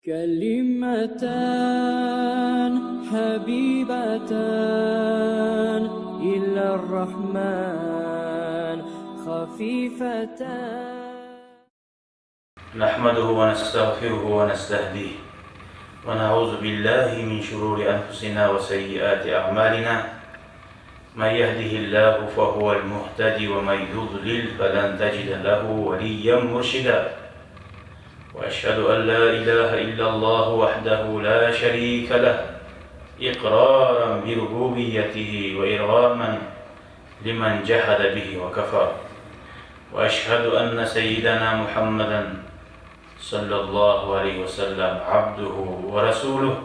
كلمتان حبيبتان إلى الرحمن خفيفتان نحمده ونستغفره ونستهديه ونعوذ بالله من شرور أنفسنا وسيئات أعمالنا من يهده الله فهو المهتدي ومن يضلل فلن تجد له وليا مرشدا وأشهد أن لا إله إلا الله وحده لا شريك له إقرارا بربوبيته وإرغاما لمن جحد به وكفر وأشهد أن سيدنا محمدا صلى الله عليه وسلم عبده ورسوله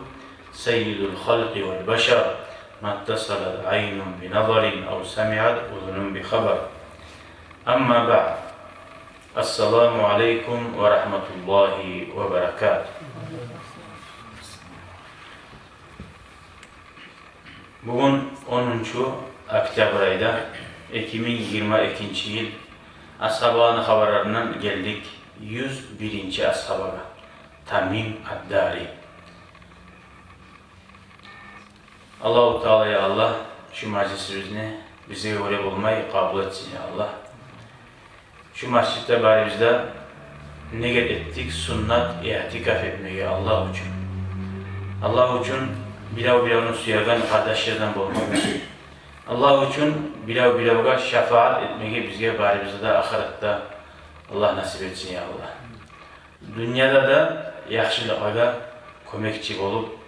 سيد الخلق والبشر ما اتصلت عين بنظر أو سمعت أذن بخبر أما بعد السلام عليكم ورحمة الله وبركاته. Bugün 10. oktyabr ayda 2022 yıl Ashabani haberlerinden geldik 101. ashaba Tamim ad-Dari. Allah-u Teala'ya Allah şu meclisimizni bize göre bulmayı kabul etsin ya Allah. Şu mescitte bari bizde niyet ettik sünnet i'tikaf etmeyi Allah için. Allah için bilav suyagan kardeşlerden bulmak. Allah için bilav şefaat etmeyi bizge bari bizde de ahirette Allah nasip etsin ya Allah. Dünyada da yaxşılığa kömekçi olup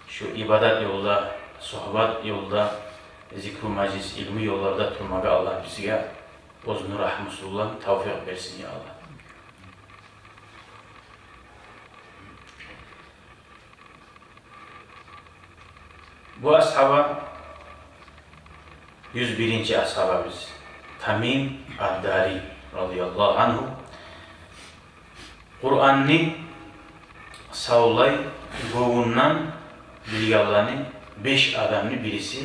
şu ibadet yolda, sohbet yolda, zikru meclis, ilmi yollarda durmağa Allah bizge uzun rahmetullah tevfik versin ya Allah. Bu ashaba 101. ashaba biz. Tamim ad-Dari radıyallahu anhu. Kur'an'ı savlay govundan bilgilerini 5 adamlı birisi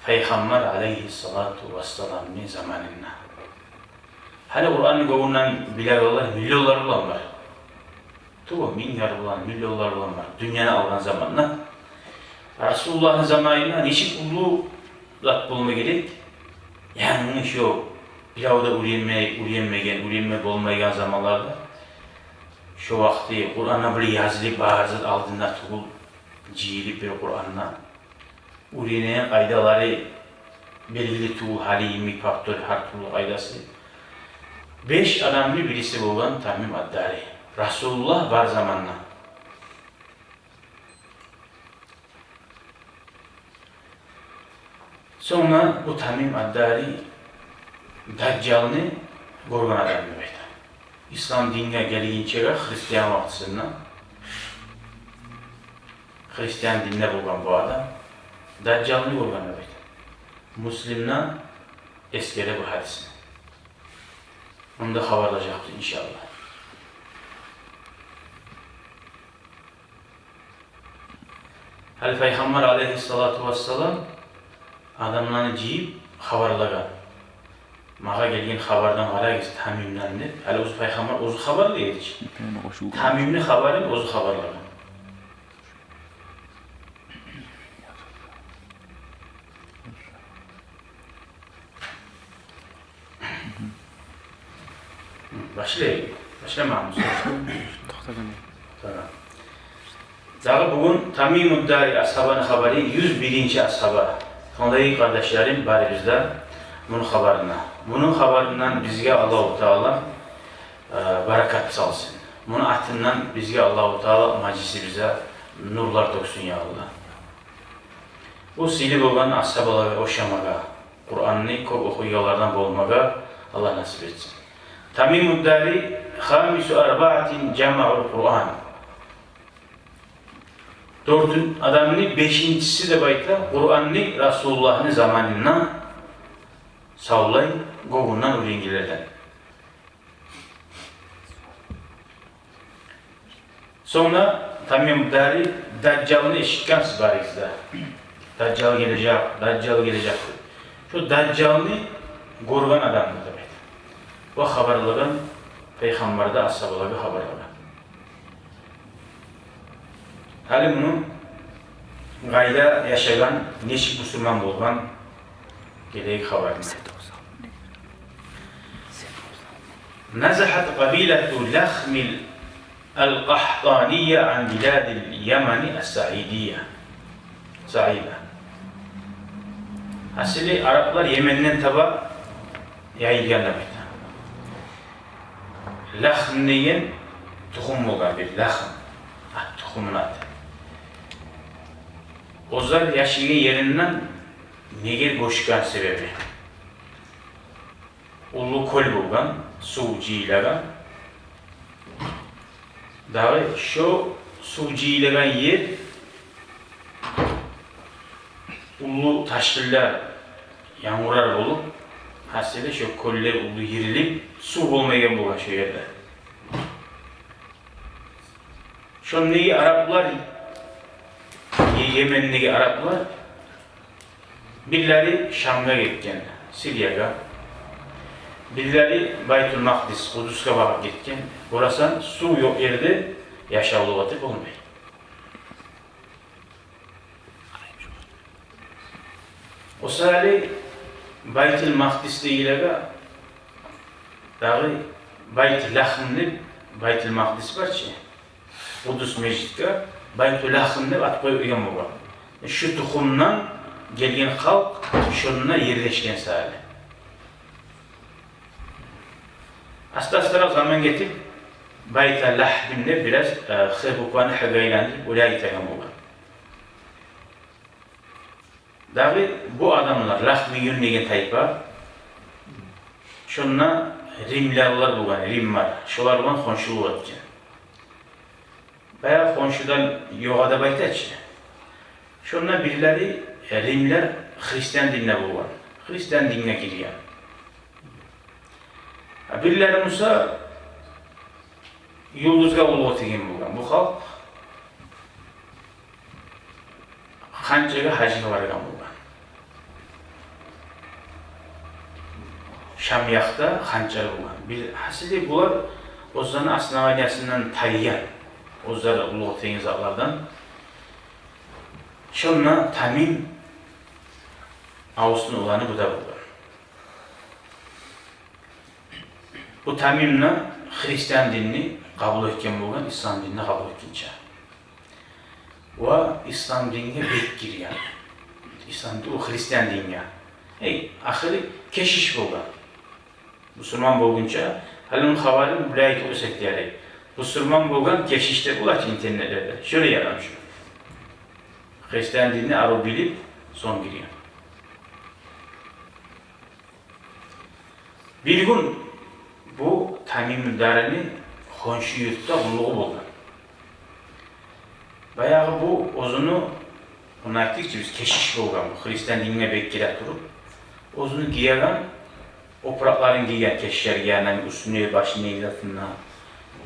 Peygamber aleyhissalatu vesselam'ın zamanında. Hani Kur'an'ı govundan bilgiler milyonlar olan var. Tuğ milyar olan, milyonlar olan var. Dünyanın alan zamanla. Resulullah'ın zamanında niçin ulu zat bulma gerek? Yani şu bilavda uyanmayan olmayan zamanlarda şu vakti Kur'an'a bir yazılı bazı aldığında tuğul cihili bir Kur'an'la uyanmayan aydaları belirli tuğul halimi faktör her tuğul aydası 5 adamlı birisi olan Tamim ad-Dari. Resulullah var zamanla. Sonra bu Tamim ad-Dari Deccal'ını görgen adam demektir. İslam dinine gelince Hristiyan vaktisinde Hristiyan dinine bulgan bu adam Deccal'ını görgen demektir. Müslim'le eskere bu hadisini. Onu da haberleyeceğiz inşallah. Peygamber aleyhissalatu vesselam adamlarını ciyip haberlagan. Mağa gelgen haberden qarayız Tamim'den de. Hali o'zi Peygamber o'zi haberlaydi. Tamim'ni haberini o'zi haberlagan. Başlayalım. Tamam. Zaten bugün Tamim ad-Dari ashabının haberi 101. ashaba. Ondaki kardeşlerim bari bizde bunun haberinden bizge Allah-u Teala barakat salsın. Bunun atinden bizge Allah-u Teala meclisi bize nurlar döksün ya Allah. Bu silip olan ashabaları oşamağa, Kur'an'ı çok okuyorlardan bolmağa Allah nasip etsin. Tamim ad-Dari hamisu arba'atin cema'ul Kur'an. 4 adamın 5.'si de bayta Kur'an'ı Resulullah'ın zamanından savlay govundan öğrengilerden. Sonra Tamim ad-Dari Deccal'ını eşitkensiz barikizde. Deccal gelecek. Şu Deccal'ını görgen adamdı demek. Bu haberlerin Peygamber'de ashabaları haberleri. Hali bunu gayda yaşayan, neçik Müslüman bolgan gerek haberine. Nazahat qabilatu Lakhmil el-Qahtaniye an biladil Yemeni es-Sa'idiyye. Sa'ida. Asili Araplar Yemen'den taba yayılganlar bayta. Lakhm deyen tuxum bolgan bir lakhm. Tuxumun adı. Ozar yaşıge yerinden neger boşkan sebebi. Ulu kol bolgan, suv jiyilagan. Dağı şu suv jiyilagan yer ulu taşkiller yağmurar olup hasile şu koller ulu yirilip su olmayan bolgan şu yerde. Şundaki Araplar, Yemen'deki Araplar birileri Şam'a gitken, Siriyaga, birileri Baytul Makdis, Kudüs'e bakıp gitken, burası su yok yerde yaşavlı vatıp olmuyor. O sırada Baytul Makdis'te ilega dağı Baytul Lakhm'de Baytul Makdis var ki Kudüs meclitte Baytul Lakhm'de atıp koyuyor mu var? Şu tuxumdan gelgen halk şununla yerleşken sahile. Astaslara zaman getip Baytul Lakhm'de biraz xebukanı hagaylandırıp oraya gitken mu var? Dağı bu adamlar Lakhmi yürünegen tayfa şununla Rimlerler bulgan, Rim var. Şolar bulgan konşulu var ki. Bayağı konşudan yoğada baytaç. Şununla birileri Rimler Hristiyan dinine bulgan. Hristiyan dinine giriyor. Birileri Musa Yulduzga ulu tegen bulgan. Bu halk Hançaga hacıga vargan bulgan. Şamyak'ta hançarı bulgan. Bir hasili bular Ozan'ın asnavaniyasından tayyan. Ozar ulu tegen zatlardan. Şunla Tamim Ağustos'un olanı bu da bulgan. Bu Tamim'le Hristiyan dinini kabul etken bulgan, İslam dinini kabul etkince. Ve İslam dinine bek giriyor. İslam dini, o Hristiyan dinine. Ahiri keşiş bulgan. Müslüman bolgunca, halının havarı mülayit olsak diyerek. Müslüman bolgan keşişte bular ki internetlerde. Şöyle yaram şu. Hristiyan dinini arı bilip son giriyor. Bir gün bu Tamim Darani Honşu yurtta uluğu bulgan. Bayağı bu ozunu ona ettikçe biz keşiş bolgan bu. Hristiyan dinine bek girip durup ozunu giyegan oprakların giyen keşişler giyen üstüne başını eğdatında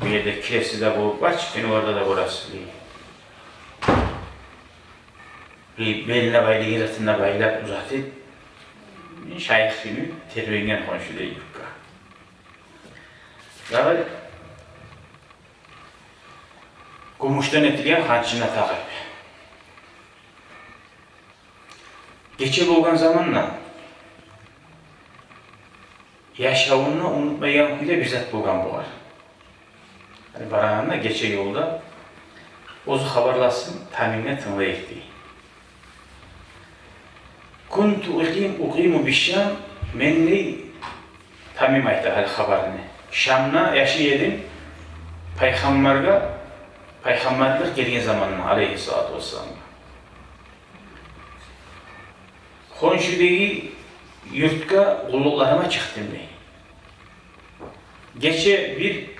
bu yerde kiresi de bu var çıkın orada da burası bir beline baylı eğdatında baylar uzatıp şayık gibi terbiyen konuşuyor yurtta. Daha Kumuştan etkileyen hançına takip. Geçe bolgan zamanla yaşavını unutmayan bile bir zat bolgan bolar. Yani baranında geçe yolda ozu haberlasın Tamim'e tınlayık diye. Kuntu uqimu bişşam menni Tamim ayta hal haberini. Şam'na yaşı yedim Peygamberlik gelgen zamanına aleyhissalatu vesselam. Honşudaki yurtka kulluklarıma çıktım diye. Geçe bir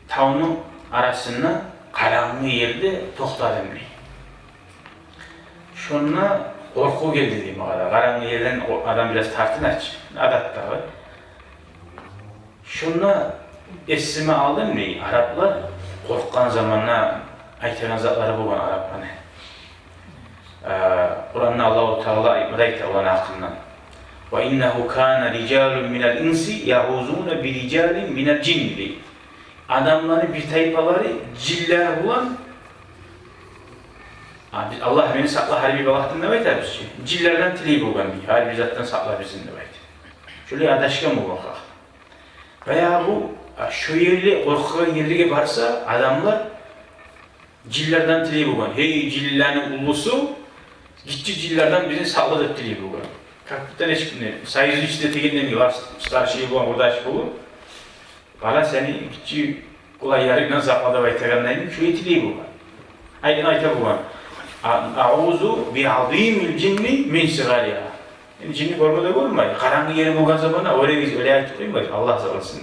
taunun arasında karanlığı yerde toxtadım diye. Şununla korku geldi diyeyim o kadar. Karanlığı yerden adam biraz tartın aç. Adatta var. Şununla esime aldım diye. Araplar korkkan zamanla aytagan zatları bolgan Araplarni. Kur'an'da Allahu Teala ibrayta olan hakkından. Ve innehu kana ricalun minel insi yahuzuna bi ricalin minel cinni. Adamların bir tayfaları ciller olan Biz Allah beni sakla harbi balaqdan da baytar biz. Cillerden tileyip olgan diye. Harbi zattan sakla bizim de baytar. Şöyle adaşkan bu bakaq. Veya bu şu yerli korkuğa yerlige varsa adamlar cillerden tileyip olgan. Hey cillerin ulusu gitti cillerden bizi sakladıp tileyip olgan. Kaklıktan hiç sayızı içinde tekinden gibi var. Starşıyı bulan orada aşık olur. Bana seni gitti kolay yarıkla sakladı baytarandayım. Şu tileyip olgan. Aynen ayta olgan. A'uzu bi'azimil cinni min sigariha. Yani cinni korkmada görmeyin. Karanlığı yeri bulgan zamanla öyle ayet koymayın. Allah sağlasın.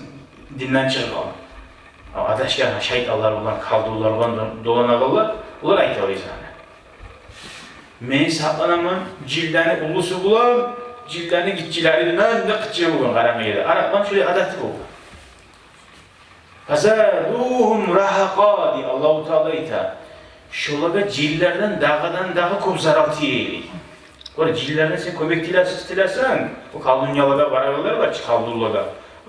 Dinden çıkma. Adaşkan şeytanlar bulan, kaldılar bulan, dolanağlar, onlar ayet oluyor yani. Men saklanamam, cildani ulusu bulan, cildani gitçileri ne kıçıya bulan karanlığı yeri. Arapman şöyle adati oldu. Fazaduhum rahaqa diye Allah-u Teala ita. Şolaga cillerden dağdan dağa kop zaraltı yeyli. Orada cillerden sen kömek tilersen, o kaldunyalarda varağlar var, kaldurlaga.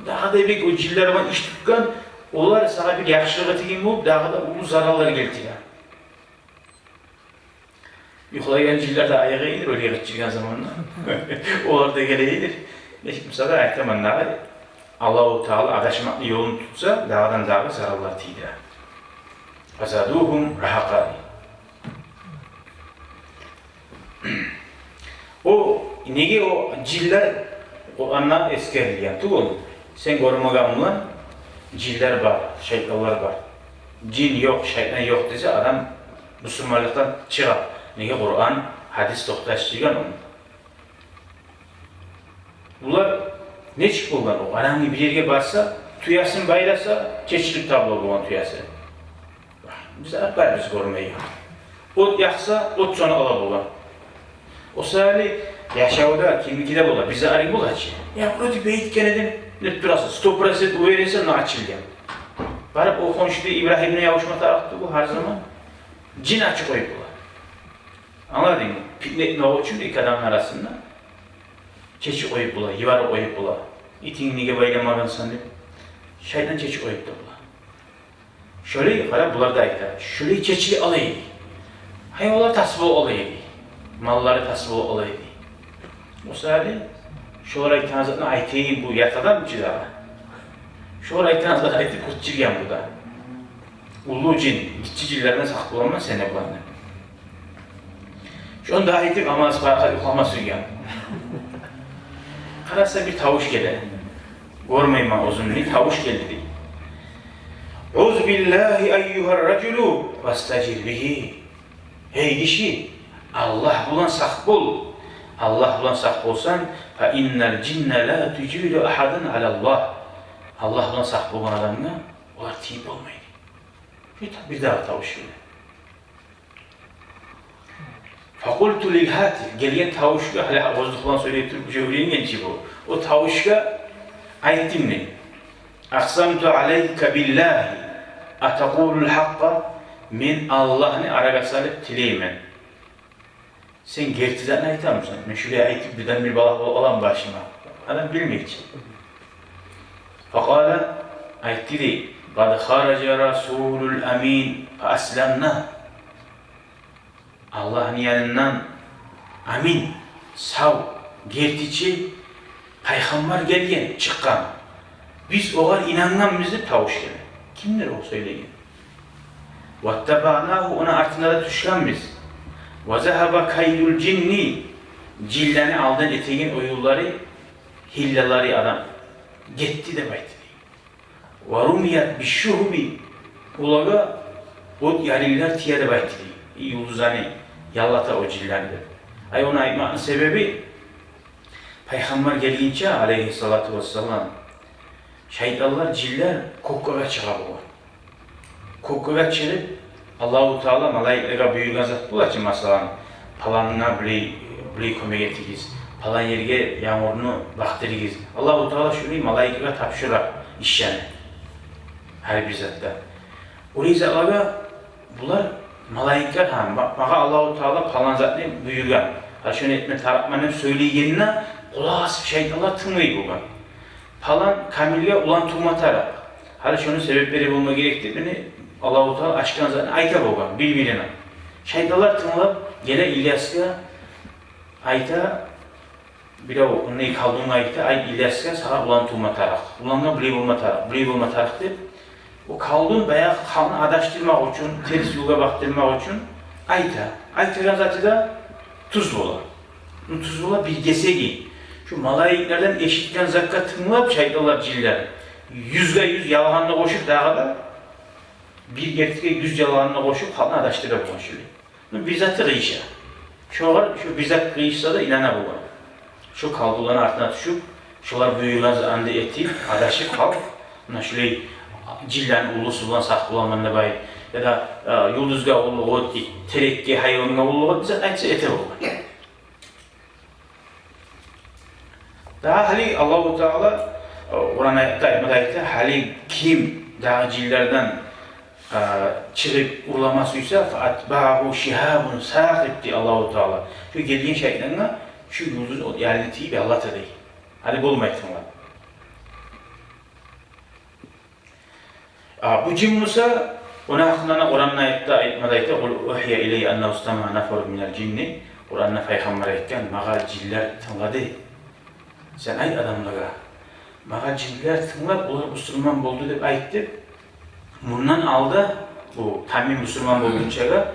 Daha da bir o ciller var iş tutkan, onlar sana bir yakışlığı tekin olup dağda ulu zararları geltiler. Yuxulayan ciller de ayağa iyidir, öyle geçirgen zamanla. Onlar da geleyidir. Mesela ayetlemanlar, Allah-u Teala adaşmaklı yolunu tutsa, dağdan dağa zararlar tiler. Fazaduhum rahaqa. O nege o ciller o anla eskerliyen tuğun. Sen görmegen mı? Ciller var, şeytanlar var. Cin yok, şeytan yok dese adam Müslümanlıktan çıkar. Nege Kur'an, hadis toxtaştırgan onu. Bunlar ne çık bulgan o? Anamı bir yerge barsa, tuyasını bayrasa, çeşitli tablo bulgan tuyası. Biz akbar biz görmeyi. Ot yaksa, ot sonu ala bulan. O sahili yaşavda kimlikide bulan, bize arayı bulacak. Ya burada beyitken edin, ne durası, stopurası bu verirse ne açılgan. Barıp o konuştuğu İbrahim'le yavuşma taraftı bu her zaman. Cin açık oyup bulan. Anladın mı? Piknik ne olsun ilk adamın arasında. Çeçi oyup bulan, yıvarı oyup bulan. İtin nige baylamadın sandım. Şeytan çeçi oyup da bulan. Şöyle yukarı bular da ayta. Şöyle keçili alaydı. Hayvanlar tasvı olaydı. Malları tasvı olaydı. O sırada şu orayı tanıdığında ayteyi bu yatadan mı çizer? Şu orayı tanıdığında ayteyi kurtçirgen bu da. Ulu cin, gitçi cillerden saklanma sene bulandı. Şu anda ayteyi ama asparaka yuklama sürgen. Karasa bir tavuş gelir. Görmeyin ben uzunluğu, tavuş geldi. Uz billahi eyyuhar raculu vastacir bihi. Hey kişi, Allah bulan sak bul. Allah bulan sak bulsan, fe innel cinne la tücülü ahadın alallah. Allah bulan sak bulan adamına, onlar tiyip olmayın. Bir daha tavuş gibi. Fakultu lil hatif, gelen tavuşka, hala bozduklan söyleyip Türkçe öğrenin gençi bu. O tavuşka ayettim ne? Aksamtu aleyke billahi, atakulul hakka, men Allah'ını araga salıp tileymen. Sen gertiden ayıtar mısın? Ben şuraya ayıtıp birden bir balak olan başıma. Adam bilmek için. Fakala ayıttı değil. قَدْ خَرَجَ رَسُولُ الْأَمِينَ فَأَسْلَمْنَا Allah'ın yanından amin, sav, gertici, peygamber gelgen, çıkan. Biz oğar inangan bizi tavuş gelin. Kimdir o söyleyen? وَاتَّبَعْنَاهُ ona artına da düşkan biz. وَزَهَبَ كَيْدُ الْجِنِّ Cilleni aldın eteğin o yolları, hilleleri adam. Gitti de baytı. وَرُمِيَتْ بِشُّهُبِ Ulaga o yaliler tiyade baytı. Yıldızani yallata o cillende. Ay ona aymanın sebebi Peygamber gelince aleyhissalatu vesselam şeytanlar ciller kokkaga çıkar bu. Kokkaga çıkıp Allah-u Teala malaiklega büyügen zat bula ki masalan palanına bile kömek ettigiz, palan yerge yağmurunu baktırgiz. Allah-u Teala şunu malaiklega tapşırır işyeni. Her bir zatta. Orayı zatlaga bular malaikler ham, mağa Allah-u Teala palan zatını büyügen. Ha şunu etme tarafmanı söyleyenine kulak asıp şeytanlar tınmayı bulan. Palan kamilge ulan turmatara. Hali şunun sebepleri bulma gerektiğini Allah-u Teala aşkına zaten ayta bulan, birbirine. Şeydalar tınlap, gele İlyas'a ayta, bir de o ne kaldığın ayta, ay İlyas'a sağa ulan tuğma taraq. Ulanla biley olma taraq deyip, o kaldığın bayağı kanı adaştırmak için, ters yola baktırmak için ayta. Aytagan zatı da tuz bola. Tuz bola bir gesegi. Şu malayiklerden eşitken zakka tınlap şeydalar ciller. 100% yalanına koşup daha da bir gerçekte 100 yalanına koşup kanı adaştırıp konuşuyor. Bizzatı kıyışa. Şu bizzat kıyışsa da inana bu. Şu kaldıların ardına düşüp, şular büyüğülen anda etip, adaşıp kalk. Şöyle cillen ulusu bulan saklı olanlarına bayır. Ya da yulduzga uluğu, terekki hayvanına uluğu bizzat aytsa ete olur. Daha hali Allah-u Teala Kur'an ayette hali kim daha cillerden çıkıp urlamasıysa فَاَتْبَعَهُ شِهَابٌ سَاقِبْ diye Allah-u Teala. Şu geldiğin şeylerine şu yıldız yerletiği bir Allah tadayı. Hadi bulma ihtimal. Bu cin Musa ona hakkında Kur'an'ın ayette قُلْ اُحْيَ اِلَيَّ اَنَّهُ اسْتَمَعَ نَفَرٌ مِنَ الْجِنِّ Kur'an'ına peygamber etken mağa ciller tınladı. Sen ay adamlara mağa ciller tınlap onlar Müslüman oldu deyip ayıttı. Bundan aldı bu tamim Müslüman olduğunca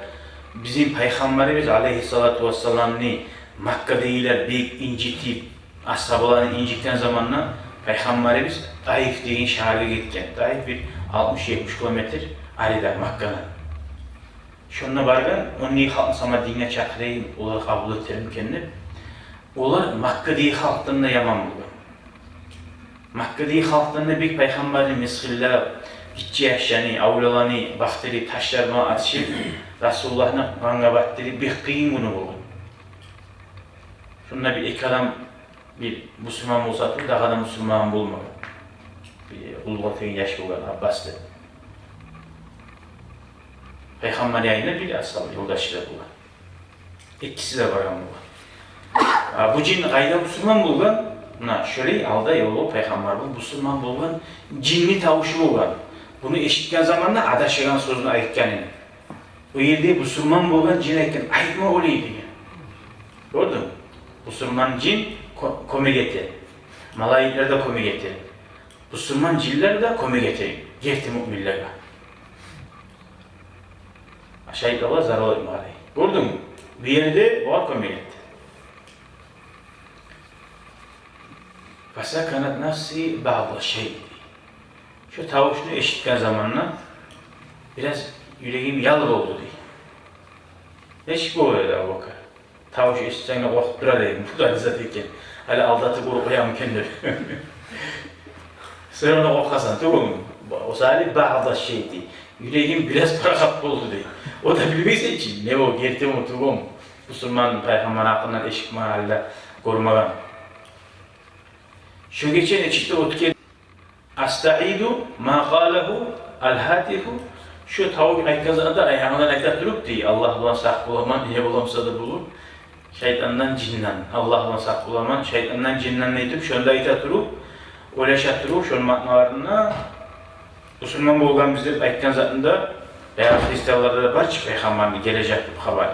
bizim Peygamberimiz Aleyhissalatu vesselam'ını Makka'dakiler büyük incitip ashablarını incitten zamanla Peygamberimiz Taif deyin şehre gitken. Taif bir 60-70 kilometre arada Makka'dan. Şununla bargan onu halkın sama dine çakırayım, onları kabul ettirim kendini. Onlar Makka'daki halktan da yaman buldu. Makka'daki halktan da bir Peygamberimiz meskiller gitçi eşyani, avlalarını, bakteri, taşlarına atışıp Resulullah'ın kanka bakteri bir kıyın bunu buldu. Şununla bir iki adam bir Müslüman olsa daha da Müslüman bulmadı. Bir ulgatın yaş bulan Abbas'tı. Peygamber yayında bir ashab yoldaşıyla bulan. İkisi de bakan bulan. Bu cin kayda Müslüman bulan, şöyle alda yolu Peygamber bulan, Müslüman bulan, cinni tavuşu bulan. Bunu eşitken zamanla adaşıgan sözünü ayıtkenini. O yerde Müslüman bulan cin ayıtken, ayıtma oleydi. Gördün mü? Müslüman cin kome getir. Malayikler de kome getir. Müslüman cinler de kome getir. Gerti müminlerle. Aşağı yukarı zarar etmeli. Gördün mü? Bir yerde o kome getir. Fasakanat nafsi bazı şey. Şu tavuşunu eşitken zamanla biraz yüreğim yalır oldu diye. Eşik oluyor da bakar. Tavuş eşitsen de korkup durarayım. Bu da zaten hala aldatı korkuyam kendir. Sen ona korkasan, tamam mı? O sadece bazı şeydi. Yüreğim biraz bırakıp oldu diye. O da bilmeyse için ne o gerti mi tamam mı? Müslüman Peygamber hakkından eşik mahallede korumadan. Şu geçen eşikte otken Asta'idu ma qalehu al-hatifu şu tavuk aykazanda ayağından ayakta durup diye Allah'tan sak bulaman, niye bulamsa da bulur. Şeytandan cindən, Allah'tan sak bulaman, şeytandan cindən neytip şunda ayakta durup öyle şatırıp şunun matnalarına Müslüman bolgan bizde aytkan zatında veya Hristiyanlarda da var ki Peygamber'in gelecekti bu haber.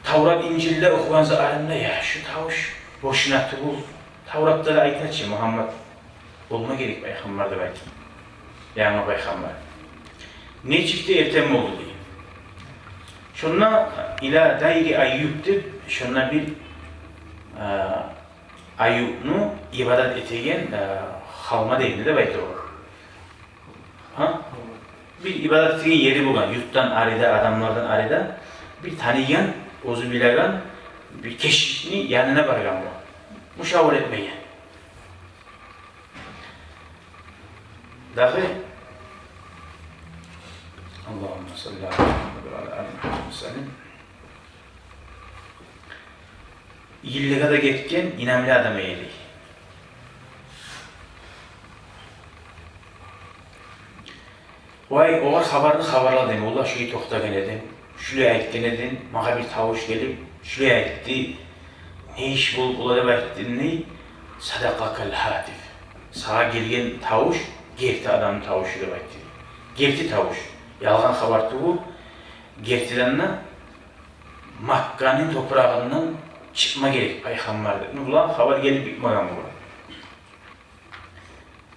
Tavrat İncil'de okuyan zamanında ya şu tavuş boşuna tuğul. Tavrat'ta da aytlar ki Muhammed olma gerek Peygamber'de belki. Yani Peygamber. Ne çıktı ertem oldu diye. Şunla ila dairi Ayyub'dir. Şunla bir Ayyub'nu ibadet etegen halma değildi de belki olur. Bir ibadet etegen yeri bulan, yurttan arada, adamlardan arada bir tanıyan, ozu bilen bir keşifini yanına bargan bu. Müşavir etmeyen. Dahi Allahümme salli ala Muhammed yıllığa da getken inanlı adam eyledik. Vay oğar habarladım. Ola şeyi toxtagan edim. Şuraya aytken edin. Mağa bir tavuş gelip şuraya aytti. Ne iş bulup ola da ayttin ne? Sadakakal hatif. Sağa gelgen tavuş, gerti adamın tavuşu da aytti. Gerti tavuş. Yalgan habar tuğu gertilenle Makka'nın toprağından çıkma gerek peygamberdi. Ulan haber gelip bitmeyen bu.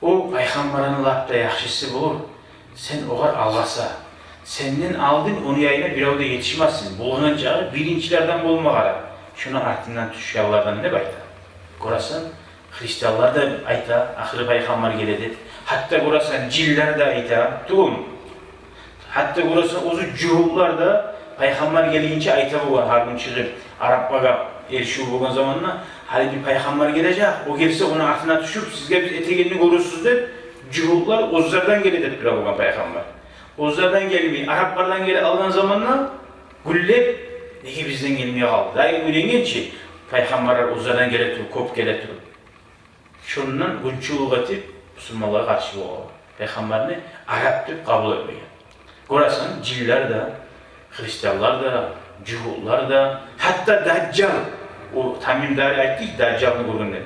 O peygamberin lapta yaxşısı bulur. Sen oğar algasa. Senin aldın onu yayına bir avda yetişmezsin. Bulunancağı birincilerden bulmağara. Şuna artından tüşyallardan ne bayta? Korasan Hristiyanlar da ayta, ahir peygamber geledi. Hatta korasan ciller de ayta, tuğum. Hatta korasan ozu cuhullar da peygamber gelince ayta bu var. Harbin çıkıp Arap baga erişiyor bugün zamanla. Hadi bir peygamber gelecek, o gelse onun altına düşüp sizge biz etegelini korursunuz deyip cuhullar Ozlardan geledi bir bugün peygamber. Ozlardan gelmeyi, Araplardan gele alınan zamanla güllep ne ki bizden gelmeye kaldı. Daim öyle ki peygamberler Ozlardan gele turup, kop gele turup. Şundan günçuluğu etip Müslümanlara karşı bu peygamberini Arap deyip kabul etmeyen. Korasan ciller de, Hristiyanlar da, cuhullar da, hatta Daccal, o Tamimdari ayttık Daccal'ını kurgun dedi.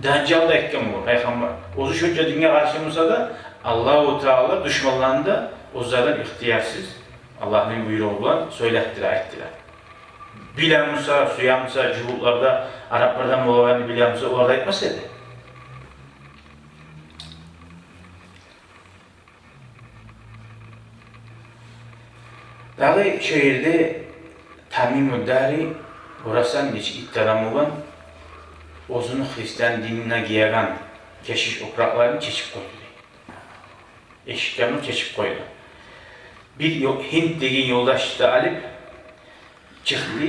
Daccal da etken bu peygamber. Ozu şöyle dünya karşımızda da Allah-u Teala düşmanlarında Ozlardan ihtiyarsız Allah'ın buyruğu olan söylettiler, ettiler. Bilen Musa, Suya Musa, cuhullarda Araplardan olanı bilen Musa orada etmeseydi. Dağı şehirde Tamim-ü-Dari orasan hiç iddialam olan ozunu Hristiyan dinine giyagan keşiş okraklarını çeşip koydu. Eşiklerini çeşip koydu. Bir Hint degen yoldaş da alıp çıktı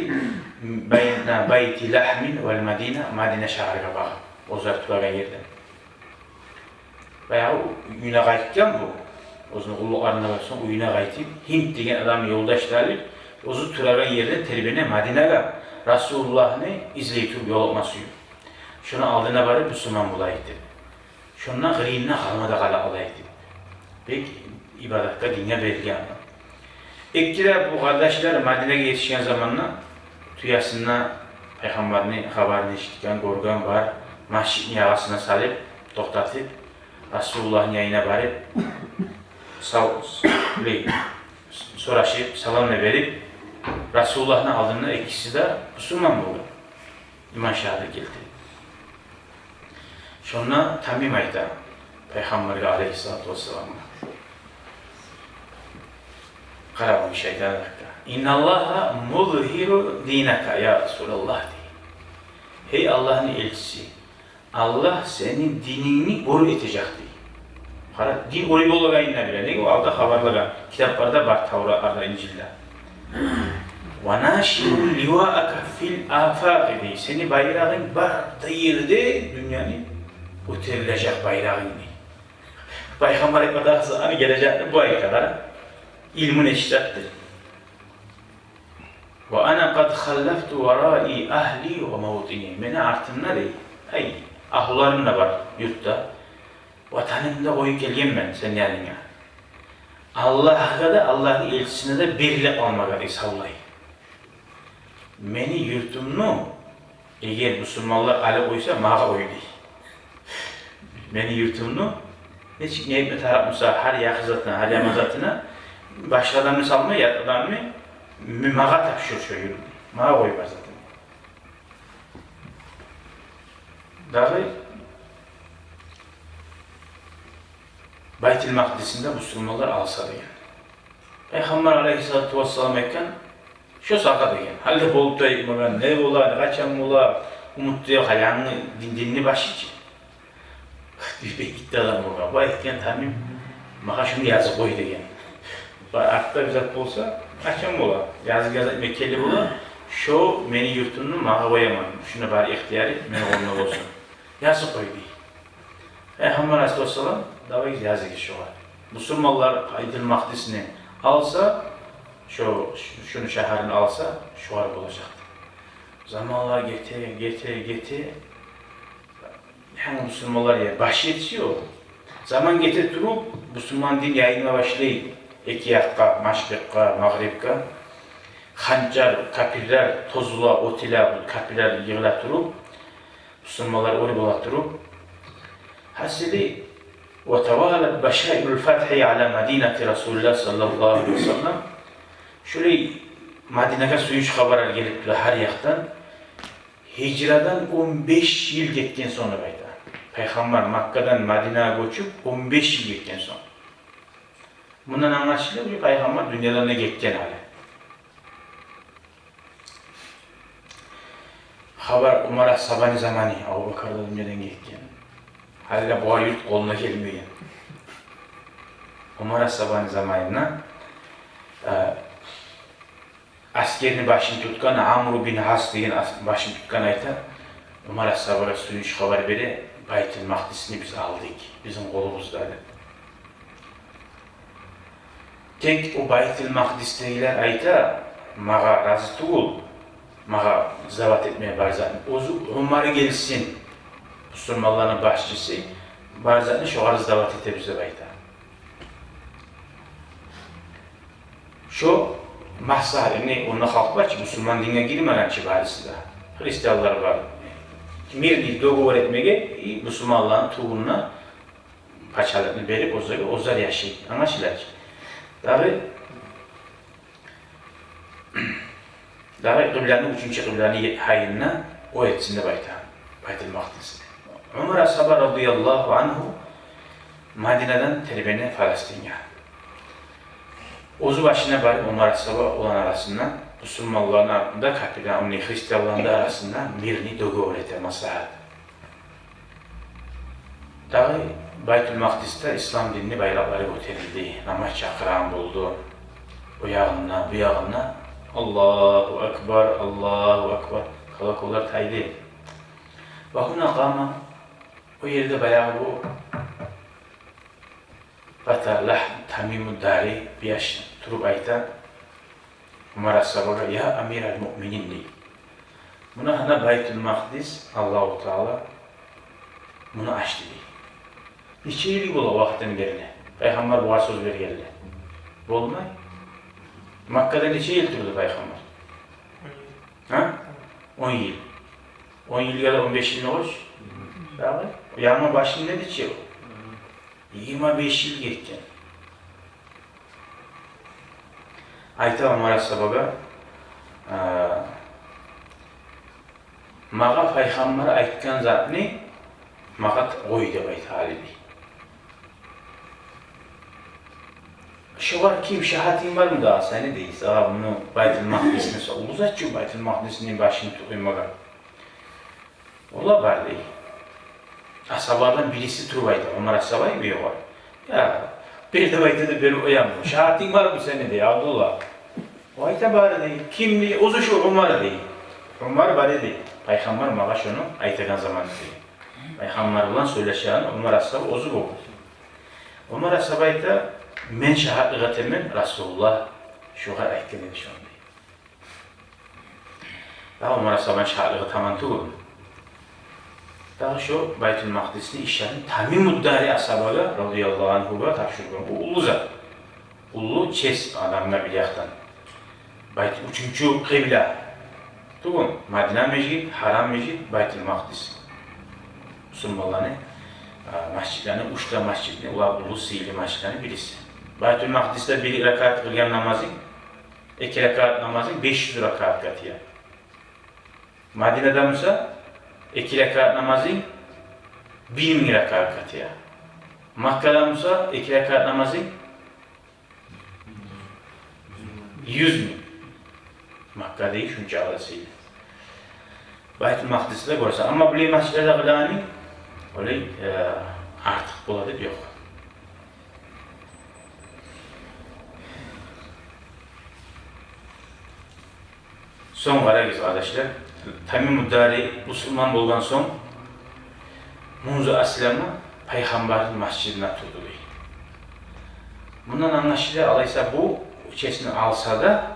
Bayti Lahmin vel Madine şehriga bağım. Ozar tulaga yerden. Bayağı uyuna kayıtken bu. Ozunu kulluklarına baksan uyuna kayıtıp Hint degen adam yoldaş da alıp ozu tulagan yerden terbiyene Madine'ga Resulullah'ını izleyip yol olması yok. Şunu aldığına varıp Müslüman bulaydı. Şundan gıriyinine kalmada kala alaydı. Pek ibadatta dinle belki anlam. İktiler bu kardeşler Madine'ye yetişen zamanla tüyasına peygamberini haberini işitken gorgan var. Masjidin yağasına salıp, toktatıp Resulullah'ın yayına varıp soraşıp, salamla verip Resulullah'ın aldığında ikisi de Müslüman buldu. İman şehadet geldi. Sonra Tamim ayda Peygamber aleyhissalatu vesselam'a Karavan şeytan dakika. İnnallaha muzhiru dinaka ya Resulallah diye. Hey Allah'ın elçisi. Allah senin dinini koru edecek diye. Din koru olarak inne bile. Ne o alda haberler kitaplarda var Tevrat'ta, İncil'de. Ve naşiru livaaka fil afaq diye. Seni bayrağın barda yerde dünyanın uterilecek bayrağın diye. Peygamber etmeden hani gelecekti bu ay kadar. İlmin eşittir. Ve ana kad khallaftu verai ahli ve mevtini. Beni artımda değil. Ay, ahlarım da var yurtta. Vatanımda oyu gelgen ben sen yanına. Allah'a da Allah'ın elçisine de birlik olmağa isavlayı. Beni yurtumnu eğer Müslümanlar alıp oysa mağa oyu değil. Beni yurtumnu ne hikmet taraf Musa her yakızatına, her yamazatına başka adamı salma ya adamı mağa tapışıyor şu yürüdü. Mağa oyu var zaten. Dahi Bayt-i Makdis'inde Müslümanlar alsa diyen. Peygamber aleyhissalatu vesselam eken şu saka diyen. Halde bolup da yıkmagan ne ola, ne kaçan ola, umutluya hayanını dinini başı için. Bir gitti adam ola. Bu etken Tamim mağa şunu yazı koy diyen. Artta bizat olsa kaçan ola. Yazı Mekkeli ola. Şu meni yurtunun mağa koyamam. Şuna bari ihtiyari meni onunla olsun. Yazı koy diye. Peygamber aleyhissalatu daha yazı ki şu var. Müslümanlar Bayt-i Makdis'ini alsa, şunu şehrini alsa, şu var olacaktı. Zamanlar getir. Hem Müslümanlar ya baş yetişiyor. Zaman getir durup Müslüman din yayınına başlayıp iki yakka, maşrikka, mağribka hancar, kapirler, tozula, otila, kapirler yığıla durup Müslümanlar oraya bola durup hasili وتوالت بشائر الفتح على مدينة رسول الله صلى الله عليه وسلم. Şöyle Medine'ye suyuş haber gelip her yaktan hicradan 15 yıl geçten sonra bayda. Peygamber Makka'dan Medine'ye göçüp 15 yıl geçten sonra. Bundan anlaşılıyor ki Peygamber dünyadan ne geçten hali. Haber Umar'a sabani zamanı Abu Bakar'da dünyadan geçten. Hala bu yurt koluna gelmiyor. Umar'a sabani zamanına askerini başını tutkan Amr bin Has deyen başını tutkan ayta Umar As-Sabara suyuş haber beri Bayt-ül Makdis'ini biz aldık. Bizim kolumuzdaydı. Tek o Bayt-ül Makdis'tekiler ayta mağa razı tuğul. Mağa zavat etmeye barzatın. Ozu Umar'a gelsin. Müslümanların başçısı barzatını şu arız davat ete bize bayta. Şu mahsalini onunla halk var ki Müslüman dinine girmeden çibarisi da. Hristiyanlar var. Bir doğu öğretmeye Müslümanların tuğununa paçalarını verip ozar yaşayıp anlaşılar ki. Dahi kıblanın üçüncü kıblanın hayırına o etsinde Bayt-ül Makdis'de. Ömer Ashaba radıyallahu anhu Medine'den terbiyene Falastin'e. Ozu başına bari Ömer Ashaba olan arasından Müslümanların arasında kapitan, Hristiyanların da arasında birini doğu öğrete maslahat. Dahi Bayt-ül Makdis'te İslam dinini bayrakları götürildi, namaz çakıran buldu. O yağına, bu yağına Allahu Ekber, Allahu Ekber kalakolar taydı. Ve huna kama o yerde bayağı bu Fatallah Tamim-ü Dari bir yaş turup ayta Umar As-Sabah'a ya Amir el-Mu'minin diye. Buna hana Bayt-ül Makdis Allah-u Teala bunu açtı diye. Niçin iyilik ola vaktin birine? Peygamber bu söz veri geldi. Olmay. Makka'da niçin yıl durdu Peygamber? 10 yıl. 10 yıl ya da 15 yıl ne olur? Yanma başını ne diyeceği o? 25 yıl geçti. Ayta Ömer As-Sabah'a mağa Peygamber'e aytkan zatını mağa koy deb ayt halibi. Şu var kim şahatin var mı daha seni değilse bunu Bayt-ül Makdis'ine sor. Uzatçı Bayt-ül Makdis'in başını tutmaymağa. Ola var değil. Asabadan birisi turbaydı. Ömer As-Sabah'ı bir var. Ya bir de bayta da beni uyanmıyor. Şahatin var mı seni diye Abdullah. O ayta bari değil. Kimliği ozu şu Ömer değil. Ömer bari değil. Peygamber mağa şunu aytagan zaman değil. Peygamber olan söyleşen Ömer As-Sabah ozu bu. Ömer As-Sabah'ı da men şahadlığa temin Resulullah şu kadar aytken dedi şu anda. Daha Ömer As-Sabah'ın şahadlığa tamam tuğul. Daha şu Bayt-ül Makdis'in işlerini Tamim-ü Dari Ashab'a radıyallahu anhu'ya tapşırıyor. Bu ulu zat. Ulu çes adamlar bir yaktan. Bayt-ül üçüncü kıbla. Tuğun, Medine Mecid, Haram Mecid, Bayt-ül Makdis. Müslümanların mescidlerinin, uçta mescidinin, ulu sihirli mescidlerinin birisi. Bayt-ül Makdis'te bir rekat kılgan namazın, 2 rekat namazın 500 rekat katıya. Medine'de ise 2 rekat namazın 1000 rekat katıya. Makka'da ise 2 rekat namazın 100 bin. Makka değil, şunca arasıydı. Bayt-ül Makdis'te görsen. Ama bu mescidlerde kılani öyle artık buladı yok. Son var arkadaşlar. Tamim-ü Dari Müslüman bolgan son Munzu Aslam'a Peygamber'in mescidine tutuldu. Bundan anlaşılıyor alaysa bu içerisini alsa da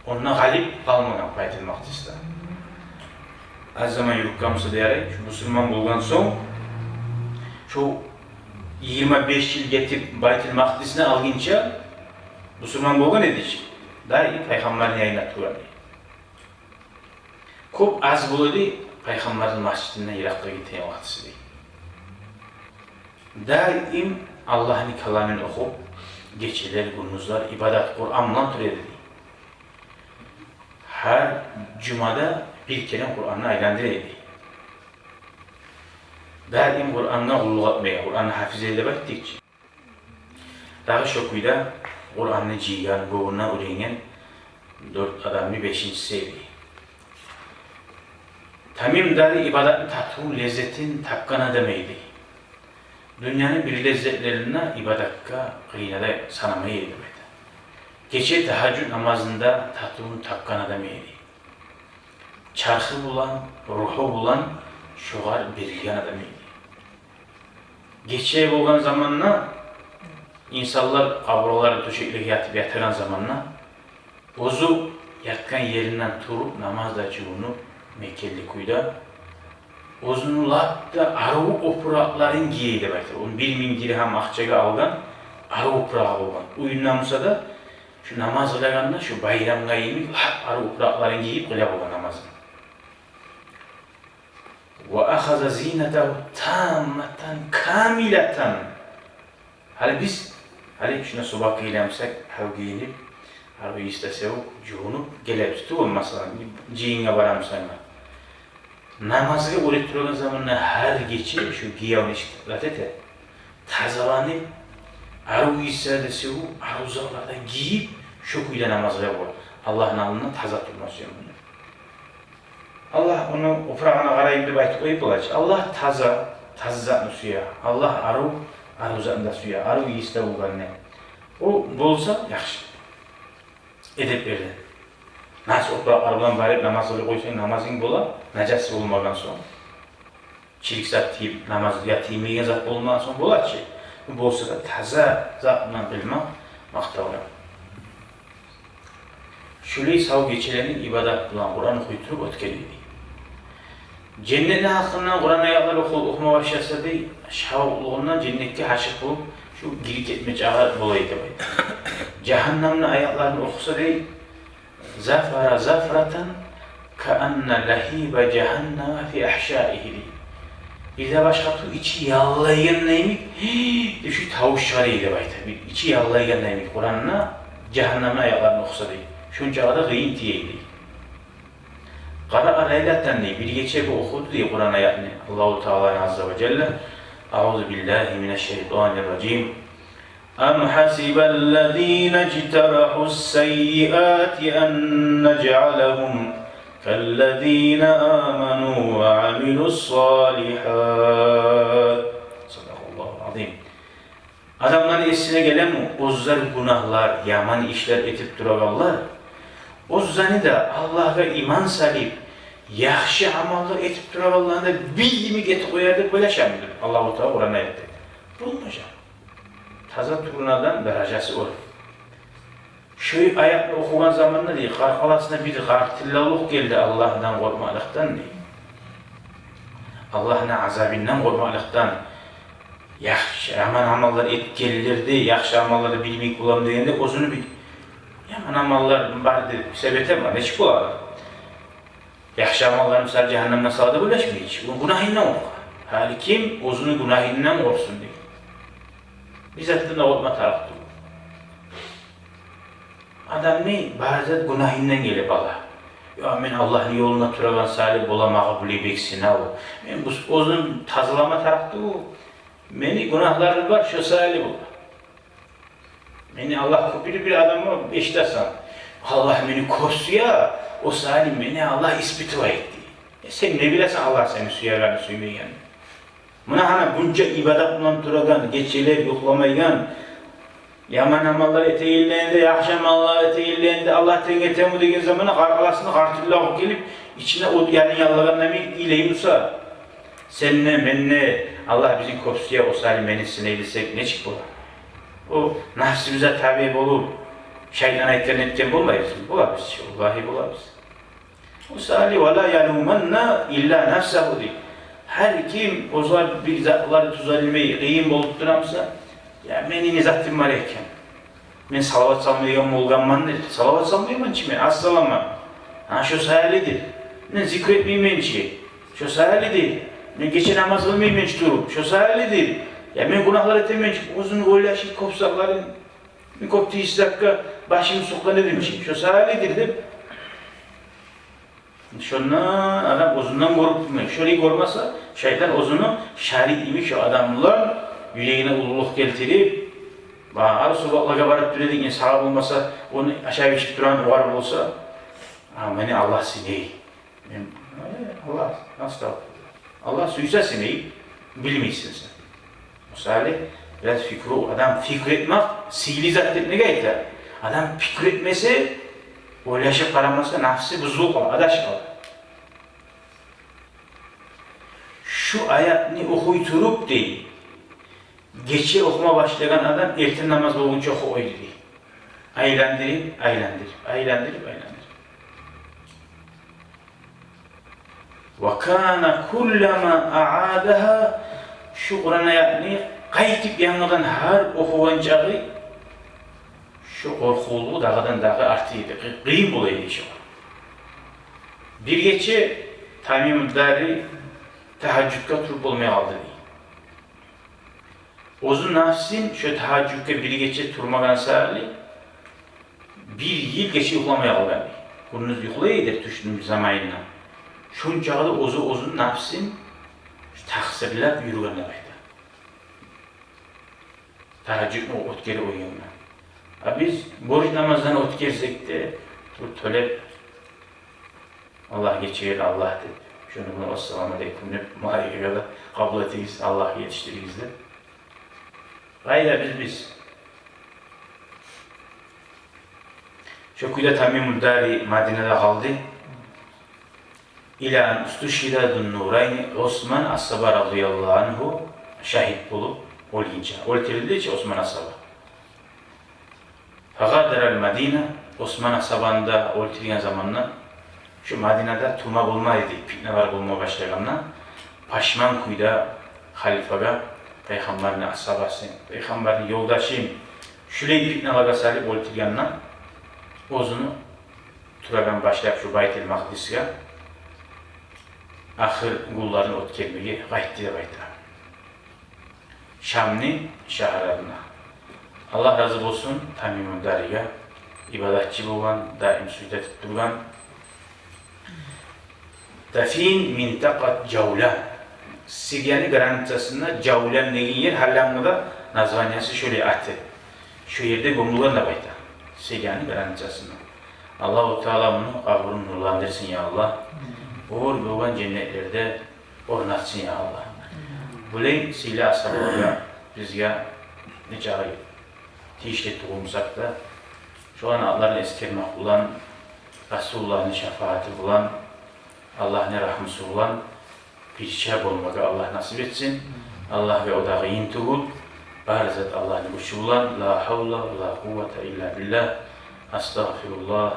onunla galip kalmadan Bayt-ül Makdis'te. Az zaman yurukkamısı diyerek şu Müslüman bolgan son şu 25 yıl getirip Bayt-ül Makdis'ine algınca Müslüman bolgan edici. Dahi Peygamber'in yayına tuğradı. Çok az buladı Peygamber'in mescidinden Irak'ta gittiği vaktisi değil. daim Allah'ın kelamını okup, geceler, gündüzler, ibadet, Kur'an'la türedi. Her cumada bir kere Kur'an'ı aylandırıydı. Daim Kur'an'la kulluk etmeye, Kur'an'ı hafiz edebettikçe. Daha şokuyla Kur'an'ı ciyan, boğuna uğrayan 4 adamı 5. sevdi. Tamim dari ibadetin tatlı lezzetin takkana demeydi. Dünyanın bir lezzetlerine ibadakka kıynada sanamayı edemedi. Gece teheccüd namazında tatlının takkana demeydi. Çarşı bulan, ruhu bulan şuar birliğen adamıydı. Gece olan zamanla insanlar kabroları döşeklik yatıp yatıran zamanla ozu yatkan yerinden turup namazda çoğunu Mekkeli kuyda ozunu lapta arı opurakların giyeyi demektir. Onu 1000 dirhem akçaga algan arı opurağı olgan. Uyunlamışsa da şu namaz kılaganda şu bayramga yemik lap arı opurakların giyip kılap olgan namazını. وَأَخَذَ زِينَتَهُ تَامَّةً كَامِلَةً. Hali biz, şuna sobak eylemsek, hav giyinip, hav istesek, cuğunup, gelip tuğul mesela, ciyinge varamsayma. Namazı öğrettiren zamanla her geçi şu giyavını iştilat ete, tazalanıp, arı istesek, arı uzaklardan giyip, şu kuyla namazı yapar. Allah'ın alnına taza tutması yanında. Allah onu ofrağına karayıp bir baytı koyup olacak. Allah taza zatını suya. Allah arı zatında suya. Arı iyisi de bulgan ne? O bolsa yaxşı. Edep verir. Nasıl ofraq arıdan barib namazı koysan namazın bola, necası olmadan son. Çilik zat deyip namaz yatıymeyen zat olmadan son bolar ki. Bolsa da taza zatından bilmem maqtavlar. Şöyle sav geçilerin ibadet bulan Kur'an okuyturup ötkeliydi. Cennetin hakkından Kur'an ayakları okuma başlasa değil, şavukluğundan cennetke haşık olup şu girik etme çağı bolaydı baydı. Cehennem'in ayaklarını okusa değil, zafara zafratan ka'anna lahiba cehenneme fi ahşaihi. Bir de başka tu içi yallayan neymiş? Şu tavuşlarıydı baydı. İçi yallayan neymiş? Kur'an'la cehennem'in ayaklarını okusa değil. Şunca da gıyın diyeydi. Kara leyleten diye bir geçe bu okudu diye Kur'an ayetini Allahu Teala Azze ve Celle Euzu billahi mineşşeytanirracim. Em hasibellezine icterahusseyyiyati en nec'alehum kellezine amenu ve amilussalihat. Sadakallahu azim. Adamların esine gelen ozlar günahlar, yaman işler etip durarlar. O zani da Allah'a iman salip, yaxşı amallar etip durarlarında bir yemek eti koyardı, böyle şamidir. Allah-u Teala Kur'an'a etti. Bulmayacak. Taza turnadan derecesi olur. Şu ayakla okuyan zamanında değil, karkalasına bir kartillaluk geldi Allah'tan korkmalıktan değil. Allah'ın azabinden korkmalıktan. Yaxşı aman amallar et gelirdi, yaxşı amalları bilmek bulam degende ozunu bil. Yaman amallar bardı, sebete var, neçik olar. Yaxşı amallar misal cehennemden sağda birleşmiyor hiç. Günahından oku. Hali kim ozunu günahından korksun diye. Bizzatında olma tarafı. Adam ne? Bazen günahından gelip Allah. Ya ben Allah'ın yoluna turagan salih bulamağı bile beksin ha o. Ben bu ozun tazılama tarafı bu. Beni günahlarım var, şu salih bul. Beni Allah kopili bir adamı beştasan. Allah beni korsuya, o salim beni Allah ispitva etti. Sen ne bilesin Allah seni suya verdi, suymayan. Buna hani bunca ibadet bulan turagan, geçeler yoklamaygan, yaman amallar eteğillerinde, yaxşı amallar eteğillerinde, Allah tenge temu degen zamana arasını kartıllah gelip, içine o yani yallagan nemi ileyim usa. Seninle, benimle, Allah bizim korsuya, o salim beni sineylesek ne çık bular? O nefsimize tabi olur, şeytan ayetlerini etken bulmayız. Bulabiliriz, vallahi bulabiliriz. O salih ve la yalumanna illa nefsehu deyip. Her kim o zaman bir zatları tuzalmeyi kıyım bolup duramsa, ya beni nizattim var eken. Ben salavat salmayacağım olganman dedi. Salavat salmayacağım ki ben, az salamam. Ha şu sayalidir. Ben zikretmeyeyim ki. Şu sayalidir. Ben geçen namaz kılmayayım ki durup. Şu sayalidir. Ya ben günahlar etemeyin, uzun oylaşıp kopsakların, bir koptu 2 dakika başımı sokla ne demişim, şu sahilidir de. Şundan adam uzundan korup durmuyor. Şöyle korumasa şeytan uzunu şarik imiş o adamlar yüreğine ululuk getirip bağır sobakla varıp düredik ya sahab olmasa onu aşağı geçip duran var olsa beni Allah sineyi. Allah nasıl da Allah suysa sineyi bilmeysin sen. Misali biraz fikri adam fikretmek sihirli zat etmeye yeter. Adam fikretmesi o yaşa karaması nafsi buzluğu kalır, adaş kalır. Şu ayetini okuyturup değil, geçe okuma başlayan adam erken namaz olunca oku değil. Aylandirip. وَكَانَ كُلَّمَا أَعَادَهَا şu Kur'an ayetini kayıtıp yanmadan her okuyancağı şu korkuluğu dağdan dağa artıydı, kıyım bulaydı işi var. Bir geçe Tamim Dari tehaccüdka turup olmaya aldı değil. Ozun nafsin şu tehaccüdka bir geçe turmagan sağlı, bir yıl geçe yuklamaya aldı değil. Bununuz yuklayıdır tuşunun zamanına. Şuncağı da ozun nafsin taksirlep yürügenle baydı. Tehaccüd mü ot geri oynuyorlar. Biz borç namazdan ot gersek de tölep Allah geçiyor Allah dedi. Şunu bunu assalamu aleyküm de muhayyekada kabul ettiyiz Allah yetiştiririz de. Gayda biz şokuyla Tamim Dari Madine'de kaldı. İlan ustuşhidadun nurayni Osman As-Saba radıyallahu anhu şahit bulup olunca. Öldürüldüğü için Osman As-Saba. Fagaderel Medine Osman As-Saba'nda öldürülen zamanla şu Madine'de turma bulmaydı, fitneler bulma başlayanla Paşman kuyda halifega Peygamberin As-Sabası, Peygamberin yoldaşıyım şöyle fitnelerle salip öldürülenle ozunu turagan başlayıp şu Bayt-el Makdis'e ahir kulların ot kelmeyi gaytti. Şam'ni şahırlarına. Allah razı olsun Tamim Dari'ye ibadatçı olan, daim sücdet durgan. Dafin mintakat Cavla. Siryani garantasında Cavlan neyin yer hallamada nazvanyası şöyle attı. Şu yerde gomlugan da bayta. Siryani garantasında. Allah-u Teala bunu kabrını nurlandırsın ya Allah. Uğur boğan cennetlerde ornatsın ya Allah. Bulay silah sabırla bizge nice ayı tişlet olmuşsak da şu an Allah'ın eskermek olan Resulullah'ın şefaati olan Allah ne rahmeti olan bir şehab olmağı Allah nasip etsin. Allah ve odağı intuğul barizat Allah'ın güçlü olan la havla ve la kuvvete illa billah estağfirullah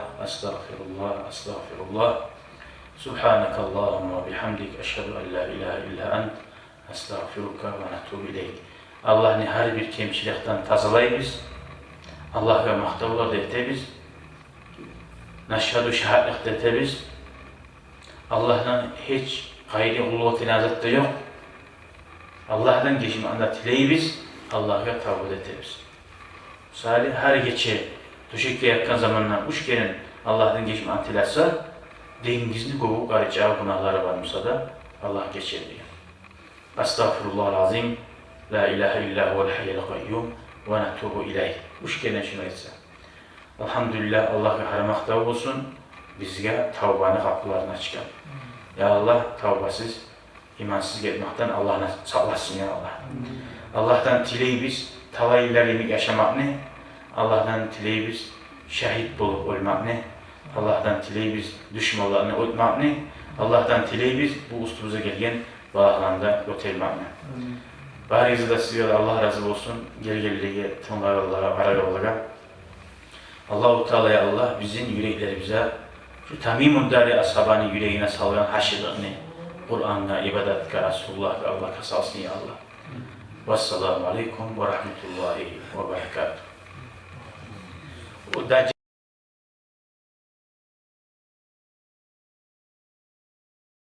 Subhaneke Allahumma bihamdik eşhedü en la ilahe illa ent estağfiruka ve netubu ileyk. Allah her bir kemçilikten tazalayı biz. Allah ve mahtavlar ete biz. Neşhedü şehadlik ete biz. Allah'tan hiç gayri ululuk inazet de yok. Allah'tan geçim anda tileyi biz. Allah'a tavud ete biz. Salih her geçe düşükle yakın zamanlar uç gelin Allah'tan geçim antilasa dengizini kovup arayacağı günahları varmışsa da Allah geçer diyor. Estağfirullahal-azim. La ilahe illa huvel hayyul kayyum ve netubu ileyh. Uç gelin şunu etse. Elhamdülillah Allah ve haramakta olsun. Bizge tavbanı kapılarına çıkan. Ya Allah tavbasız, imansız gitmekten Allah'ına saklasın ya Allah. Allah'tan tileyi biz talaylarını yaşamak ne? Allah'tan tileyi biz şehit bulup olmak ne? Allah'tan tileyi biz düşmanlarını ötmek ne? Allah'tan tileyi biz bu ustumuza gelgen bağlanda ötelmek ne? Bari da size Allah razı olsun. Gel tınlarlara, aralarlara. Allah-u Teala'ya Allah bizim yüreklerimize şu Tamim Dari Ashabanın yüreğine salgan haşirliğini Kur'an'la, ibadetka, Resulullah ve Allah kasalsın ya Allah. Vesselamu aleyküm ve rahmetullahi ve berekatuhu.